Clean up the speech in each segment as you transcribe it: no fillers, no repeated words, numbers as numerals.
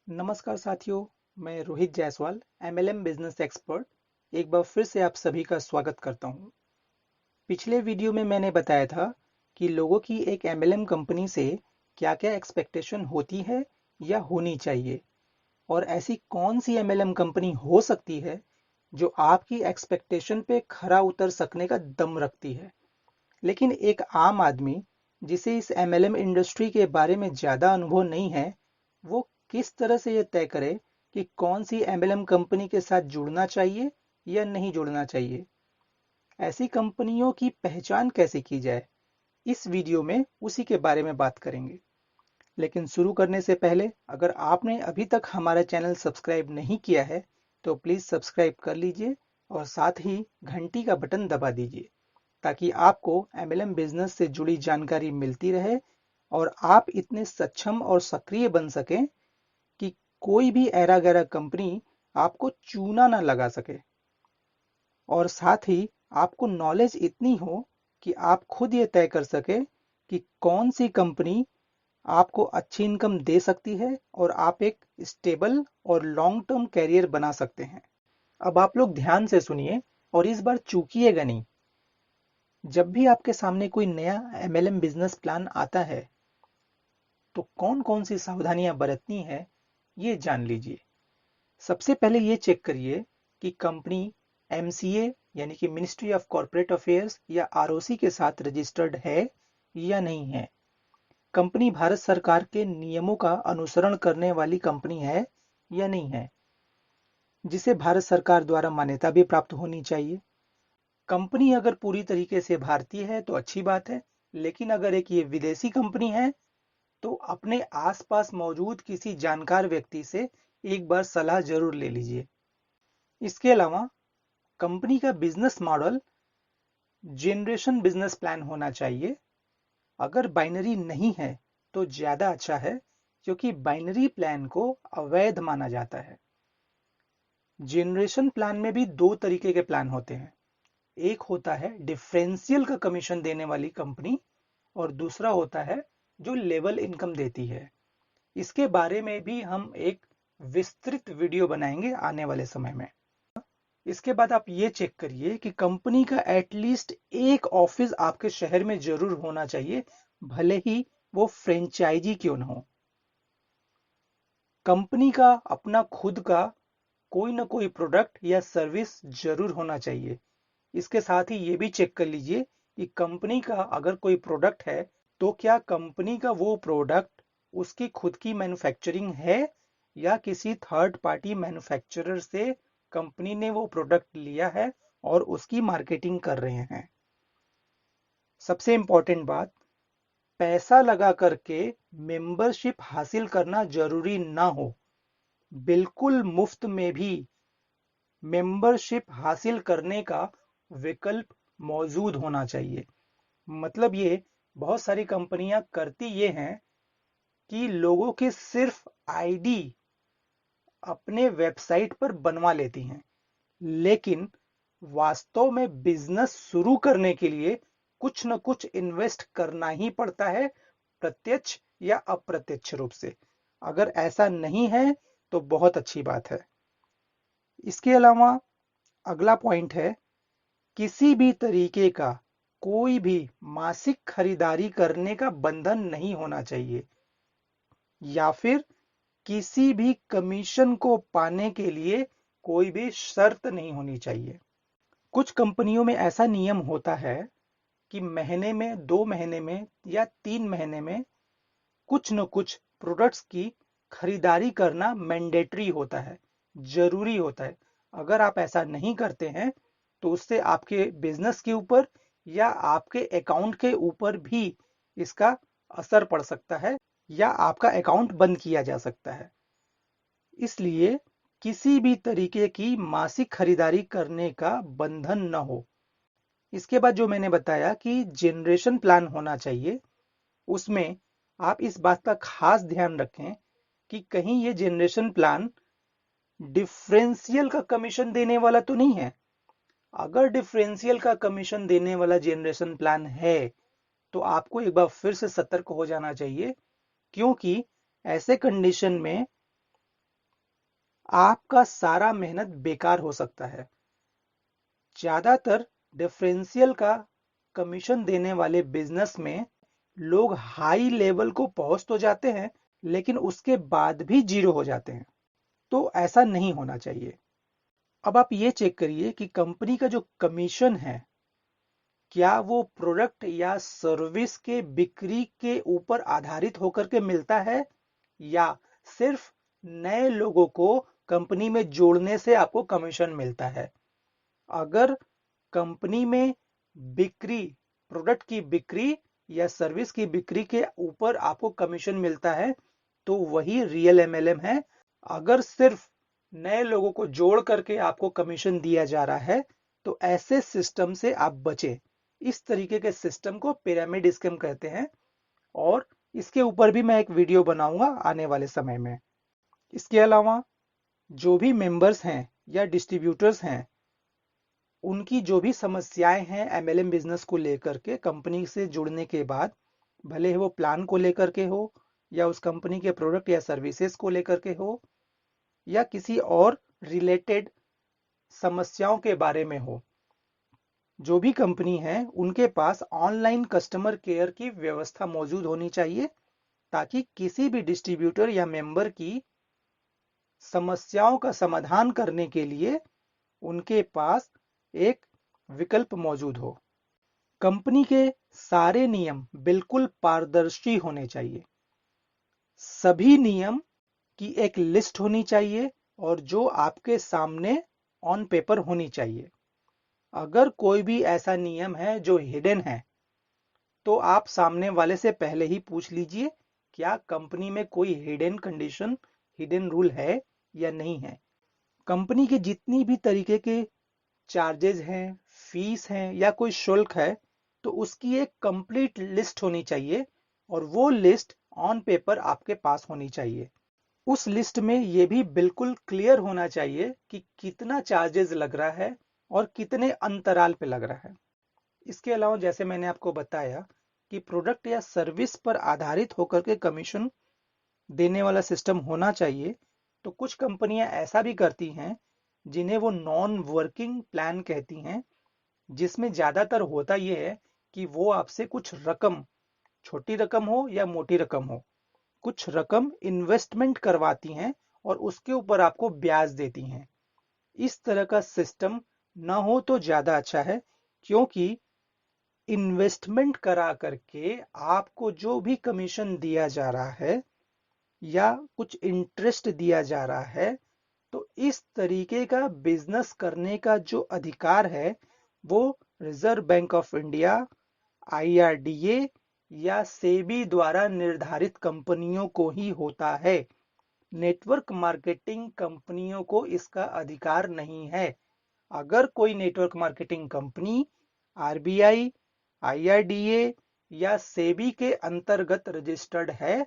नमस्कार साथियों, मैं Rohit Jaiswal MLM business expert एक बार फिर से आप सभी का स्वागत करता हूं। पिछले वीडियो में मैंने बताया था कि लोगों की एक एमएलएम कंपनी से क्या-क्या एक्सपेक्टेशन होती है या होनी चाहिए और ऐसी कौन सी एमएलएम कंपनी हो सकती है जो आपकी एक्सपेक्टेशन पे खरा उतर सकने का दम रखती है। लेकिन एक आम आदमी जिसे इस एमएलएम इंडस्ट्री के बारे में ज़्यादा अनुभव नहीं है, वो किस तरह से ये तय करे कि कौन सी एमएलएम कंपनी के साथ जुड़ना चाहिए या नहीं जुड़ना चाहिए। ऐसी कंपनियों की पहचान कैसे की जाए, इस वीडियो में उसी के बारे में बात करेंगे। लेकिन शुरू करने से पहले अगर आपने अभी तक हमारा चैनल सब्सक्राइब नहीं किया है तो प्लीज़ सब्सक्राइब कर लीजिए और साथ ही घंटी का बटन दबा दीजिए ताकि आपको एमएलएम बिजनेस से जुड़ी जानकारी मिलती रहे और आप इतने सक्षम और सक्रिय बन सकें कि कोई भी ऐरा गैरा कंपनी आपको चूना ना लगा सके। और साथ ही आपको नॉलेज इतनी हो कि आप खुद ये तय कर सके कि कौन सी कंपनी आपको अच्छी इनकम दे सकती है और आप एक स्टेबल और लॉन्ग टर्म कैरियर बना सकते हैं। अब आप लोग ध्यान से सुनिए और इस बार चूकिएगा नहीं। जब भी आपके सामने कोई नया एमएलएम बिजनेस प्लान आता है तो कौन कौन सी सावधानियां बरतनी है ये जान लीजिए। सबसे पहले ये चेक करिए कि कंपनी एमसीए यानी कि मिनिस्ट्री ऑफ कॉर्पोरेट अफेयर्स या आरओसी के साथ रजिस्टर्ड है या नहीं है। कंपनी भारत सरकार के नियमों का अनुसरण करने वाली कंपनी है या नहीं है, जिसे भारत सरकार द्वारा मान्यता भी प्राप्त होनी चाहिए। कंपनी अगर पूरी तरीके से भारतीय है तो अच्छी बात है, लेकिन अगर एक ये विदेशी कंपनी है तो अपने आसपास मौजूद किसी जानकार व्यक्ति से एक बार सलाह जरूर ले लीजिए। इसके अलावा कंपनी का business model generation business plan होना चाहिए। अगर बाइनरी नहीं है तो ज्यादा अच्छा है, क्योंकि बाइनरी प्लान को अवैध माना जाता है। जनरेशन प्लान में भी दो तरीके के प्लान होते हैं। एक होता है डिफरेंशियल का कमीशन देने वाली कंपनी और दूसरा होता है जो लेवल इनकम देती है। इसके बारे में भी हम एक विस्तृत वीडियो बनाएंगे आने वाले समय में। इसके बाद आप ये चेक करिए कि कंपनी का एटलीस्ट एक ऑफिस आपके शहर में जरूर होना चाहिए, भले ही वो फ्रेंचाइजी क्यों ना हो। कंपनी का अपना खुद का कोई ना कोई प्रोडक्ट या सर्विस जरूर होना चाहिए। इसके साथ ही ये भी चेक कर लीजिए कि कंपनी का अगर कोई प्रोडक्ट है तो क्या कंपनी का वो प्रोडक्ट उसकी खुद की मैन्युफैक्चरिंग है या किसी थर्ड पार्टी मैन्युफैक्चरर से कंपनी ने वो प्रोडक्ट लिया है और उसकी मार्केटिंग कर रहे हैं। सबसे इंपॉर्टेंट बात, पैसा लगा करके मेंबरशिप हासिल करना जरूरी ना हो। बिल्कुल मुफ्त में भी मेंबरशिप हासिल करने का विकल्प मौजूद होना चाहिए। मतलब ये बहुत सारी कंपनियां करती ये हैं कि लोगों के सिर्फ आईडी अपने वेबसाइट पर बनवा लेती हैं, लेकिन वास्तव में बिजनेस शुरू करने के लिए कुछ न कुछ इन्वेस्ट करना ही पड़ता है, प्रत्यक्ष या अप्रत्यक्ष रूप से। अगर ऐसा नहीं है तो बहुत अच्छी बात है। इसके अलावा अगला पॉइंट है, किसी भी तरीके का कोई भी मासिक खरीदारी करने का बंधन नहीं होना चाहिए या फिर किसी भी कमीशन को पाने के लिए कोई भी शर्त नहीं होनी चाहिए। कुछ कंपनियों में ऐसा नियम होता है कि महीने में, 2 महीने में या 3 महीने में कुछ न कुछ प्रोडक्ट्स की खरीदारी करना मैंडेटरी होता है, जरूरी होता है। अगर आप ऐसा नहीं करते हैं तो उससे आपके बिजनेस के ऊपर या आपके अकाउंट के ऊपर भी इसका असर पड़ सकता है या आपका अकाउंट बंद किया जा सकता है। इसलिए किसी भी तरीके की मासिक खरीदारी करने का बंधन न हो। इसके बाद जो मैंने बताया कि जनरेशन प्लान होना चाहिए, उसमें आप इस बात का खास ध्यान रखें कि कहीं ये जनरेशन प्लान डिफरेंशियल का कमीशन देने वाला तो नहीं है। अगर डिफरेंशियल का कमीशन देने वाला जनरेशन प्लान है तो आपको एक बार फिर से सतर्क हो जाना चाहिए, क्योंकि ऐसे कंडीशन में आपका सारा मेहनत बेकार हो सकता है। ज्यादातर डिफरेंशियल का कमीशन देने वाले बिजनेस में लोग हाई लेवल को पहुंच तो जाते हैं, लेकिन उसके बाद भी जीरो हो जाते हैं। तो ऐसा नहीं होना चाहिए। अब आप ये चेक करिए कि कंपनी का जो कमीशन है, क्या वो प्रोडक्ट या सर्विस के बिक्री के ऊपर आधारित होकर के मिलता है, या सिर्फ नए लोगों को कंपनी में जोड़ने से आपको कमीशन मिलता है। अगर कंपनी में बिक्री, प्रोडक्ट की बिक्री या सर्विस की बिक्री के ऊपर आपको कमीशन मिलता है, तो वही रियल एमएलएम है। अगर सिर्फ नए लोगों को जोड़ करके आपको कमीशन दिया जा रहा है, तो ऐसे सिस्टम से आप बचें। इस तरीके के सिस्टम को पिरामिड स्कीम कहते हैं, और इसके ऊपर भी मैं एक वीडियो बनाऊंगा आने वाले समय में। इसके अलावा जो भी मेंबर्स हैं या डिस्ट्रीब्यूटर्स हैं, उनकी जो भी समस्याएं हैं एमएलएम बिजनेस को लेकर के कंपनी से जुड़ने के बाद, भले ही वो प्लान को लेकर के हो, या उस कंपनी के प्रोडक्ट या सर्विसेज को लेकर के हो, या किसी और रिलेटेड समस्याओं के बारे में हो, जो भी कंपनी है उनके पास ऑनलाइन कस्टमर केयर की व्यवस्था मौजूद होनी चाहिए, ताकि किसी भी डिस्ट्रीब्यूटर या मेंबर की समस्याओं का समाधान करने के लिए उनके पास एक विकल्प मौजूद हो। कंपनी के सारे नियम बिल्कुल पारदर्शी होने चाहिए। सभी नियम की एक लिस्ट होनी चाहिए, और जो आपके सामने ऑन पेपर होनी चाहिए। अगर कोई भी ऐसा नियम है जो हिडन है, तो आप सामने वाले से पहले ही पूछ लीजिए, क्या कंपनी में कोई हिडन कंडीशन, हिडन रूल है या नहीं है। कंपनी के जितनी भी तरीके के चार्जेस हैं, फीस हैं या कोई शुल्क है, तो उसकी एक कंप्लीट लिस्ट होनी चाहिए, और वो लिस्ट ऑन पेपर आपके पास होनी चाहिए। उस लिस्ट में ये भी बिल्कुल क्लियर होना चाहिए कि कितना चार्जेस लग रहा है और कितने अंतराल पे लग रहा है। इसके अलावा जैसे मैंने आपको बताया कि प्रोडक्ट या सर्विस पर आधारित होकर के कमीशन देने वाला सिस्टम होना चाहिए, तो कुछ कंपनियां ऐसा भी करती हैं जिन्हें वो नॉन वर्किंग प्लान कहती हैं, जिसमें ज्यादातर होता यह है कि वो आपसे कुछ रकम, छोटी रकम हो या मोटी रकम हो, कुछ रकम इन्वेस्टमेंट करवाती हैं और उसके ऊपर आपको ब्याज देती हैं। इस तरह का सिस्टम ना हो तो ज्यादा अच्छा है, क्योंकि इन्वेस्टमेंट करा करके आपको जो भी कमीशन दिया जा रहा है या कुछ इंटरेस्ट दिया जा रहा है, तो इस तरीके का बिजनेस करने का जो अधिकार है वो reserve bank of India, IRDA या सेबी द्वारा निर्धारित कंपनियों को ही होता है। नेटवर्क मार्केटिंग कंपनियों को इसका अधिकार नहीं है। अगर कोई network marketing company RBI, IRDA या सेबी के अंतर्गत रजिस्टर्ड है,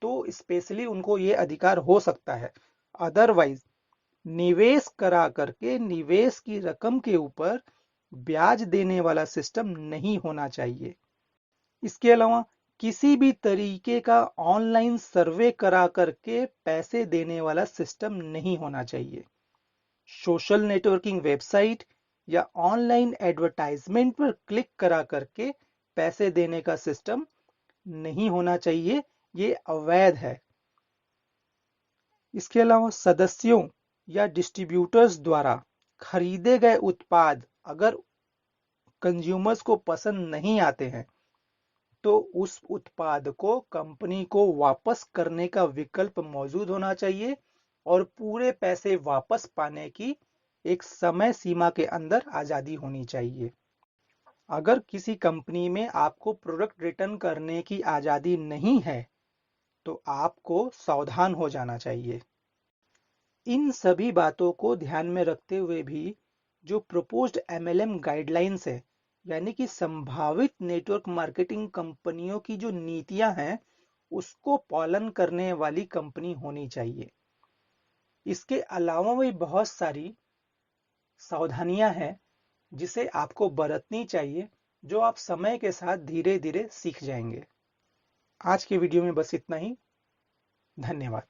तो स्पेशली उनको ये अधिकार हो सकता है। अदरवाइज निवेश करा करके निवेश की रकम के ऊपर ब्याज देने वाला सिस्टम नहीं होना चाहिए। इसके अलावा किसी भी तरीके का ऑनलाइन सर्वे करा करके पैसे देने वाला सिस्टम नहीं होना चाहिए। सोशल नेटवर्किंग वेबसाइट या ऑनलाइन एडवर्टाइजमेंट पर क्लिक करा करके पैसे देने का सिस्टम नहीं होना चाहिए, ये अवैध है। इसके अलावा सदस्यों या डिस्ट्रीब्यूटर्स द्वारा खरीदे गए उत्पाद अगर कंज्यूमर्स को पसंद नहीं आते हैं, तो उस उत्पाद को कंपनी को वापस करने का विकल्प मौजूद होना चाहिए, और पूरे पैसे वापस पाने की एक समय सीमा के अंदर आजादी होनी चाहिए। अगर किसी कंपनी में आपको प्रोडक्ट रिटर्न करने की आजादी नहीं है, तो आपको सावधान हो जाना चाहिए। इन सभी बातों को ध्यान में रखते हुए भी जो प्रपोज्ड एमएलएम गाइडलाइंस है, यानी कि संभावित नेटवर्क मार्केटिंग कंपनियों की जो नीतियां हैं, उसको पालन करने वाली कंपनी होनी चाहिए। इसके अलावा भी बहुत सारी सावधानियां हैं जिसे आपको बरतनी चाहिए, जो आप समय के साथ धीरे धीरे सीख जाएंगे। आज के वीडियो में बस इतना ही। धन्यवाद।